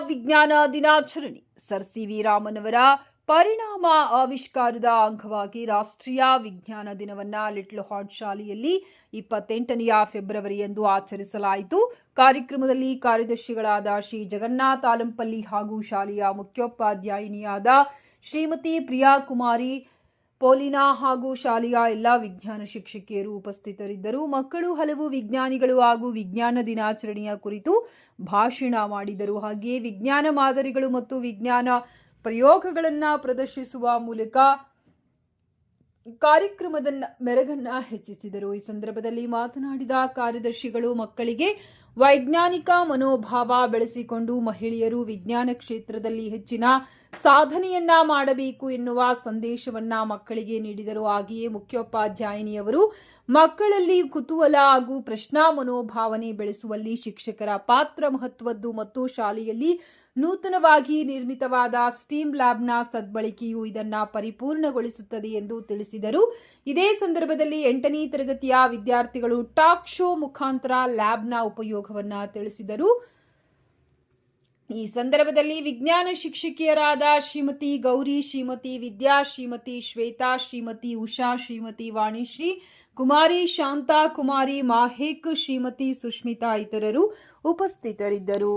ವಿಜ್ಞಾನ ದಿನಾಚರಣೆ. Sir CV. Raman ಅವರ ಪರಿಣಾಮ ಆವಿಷ್ಕಾರದ ಅಂಗವಾಗಿ ರಾಷ್ಟ್ರೀಯ ವಿಜ್ಞಾನ ದಿನವನ್ನ ಲಿಟ್ಲ್ ಹಾರ್ಟ್ ಶಾಲೆಯಲ್ಲಿ 28ನೇ ಫೆಬ್ರವರಿಯಂದು ಆಚರಿಸಲಾಯಿತು. ಕಾರ್ಯಕ್ರಮದಲ್ಲಿ ಕಾರ್ಯದರ್ಶಿಗಳಾದ ಶ್ರೀ ಜಗನ್ನಾಥ್ ಆಲಂಪಲ್ಲಿ ಹಾಗೂ ಶಾಲೆಯ ಮುಖ್ಯೋಪಾಧ್ಯಾಯಿನಿಯಾದ ಶ್ರೀಮತಿ ಪ್ರಿಯಾ ಕುಮಾರಿ ಪೋಲಿನಾ ಹಾಗೂ ಶಾಲೆಯ ಎಲ್ಲ ವಿಜ್ಞಾನ ಶಿಕ್ಷಕಿಯರು ಉಪಸ್ಥಿತರಿದ್ದರು. ಮಕ್ಕಳು ಹಲವು ವಿಜ್ಞಾನಿಗಳು ಹಾಗೂ ವಿಜ್ಞಾನ ದಿನಾಚರಣೆಯ ಕುರಿತು ಭಾಷಣ ಮಾಡಿದರು. ಹಾಗೆಯೇ ವಿಜ್ಞಾನ ಮಾದರಿಗಳು ಮತ್ತು ವಿಜ್ಞಾನ ಪ್ರಯೋಗಗಳನ್ನು ಪ್ರದರ್ಶಿಸುವ ಮೂಲಕ ಕಾರ್ಯಕ್ರಮದ ಮೆರುಗನ್ನ ಹೆಚ್ಚಿಸಿದರು. ಈ ಸಂದರ್ಭದಲ್ಲಿ ಮಾತನಾಡಿದ ಕಾರ್ಯದರ್ಶಿಗಳು ಮಕ್ಕಳಿಗೆ ವೈಜ್ಞಾನಿಕ ಮನೋಭಾವ ಬೆಳೆಸಿಕೊಂಡು ಮಹಿಳೆಯರು ವಿಜ್ಞಾನ ಕ್ಷೇತ್ರದಲ್ಲಿ ಹೆಚ್ಚಿನ ಸಾಧನೆಯನ್ನ ಮಾಡಬೇಕು ಎನ್ನುವ ಸಂದೇಶವನ್ನ ಮಕ್ಕಳಿಗೆ ನೀಡಿದರು. ಹಾಗೆಯೇ ಮುಖ್ಯೋಪಾಧ್ಯಾಯಿನಿಯವರು ಮಕ್ಕಳಲ್ಲಿ ಕುತೂಹಲ ಹಾಗೂ ಪ್ರಶ್ನಾ ಮನೋಭಾವನೆ ಬೆಳೆಸುವಲ್ಲಿ ಶಿಕ್ಷಕರ ಪಾತ್ರ ಮಹತ್ವದ್ದು ಮತ್ತು ಶಾಲೆಯಲ್ಲಿ ನೂತನವಾಗಿ ನಿರ್ಮಿತವಾದ ಸ್ಟೀಮ್ ಲ್ಯಾಬ್ನ ಸದ್ಬಳಕೆಯು ಇದನ್ನು ಪರಿಪೂರ್ಣಗೊಳಿಸುತ್ತದೆ ಎಂದು ತಿಳಿಸಿದರು. ಇದೇ ಸಂದರ್ಭದಲ್ಲಿ 8ನೇ ತರಗತಿಯ ವಿದ್ಯಾರ್ಥಿಗಳು ಟಾಕ್ ಶೋ ಮುಖಾಂತರ ಲ್ಯಾಬ್ನ ಉಪಯೋಗವನ್ನು ತಿಳಿಸಿದರು. ಈ ಸಂದರ್ಭದಲ್ಲಿ ವಿಜ್ಞಾನ ಶಿಕ್ಷಕಿಯರಾದ ಶ್ರೀಮತಿ ಗೌರಿ, ಶ್ರೀಮತಿ ವಿದ್ಯಾ, ಶ್ರೀಮತಿ ಶ್ವೇತಾ, ಶ್ರೀಮತಿ ಉಷಾ, ಶ್ರೀಮತಿ ವಾಣಿಶ್ರೀ, ಕುಮಾರಿ ಶಾಂತಾ, ಕುಮಾರಿ ಮಾಹೇಕ್, ಶ್ರೀಮತಿ ಸುಷ್ಮಿತಾ ಇತರರು ಉಪಸ್ಥಿತರಿದ್ದರು.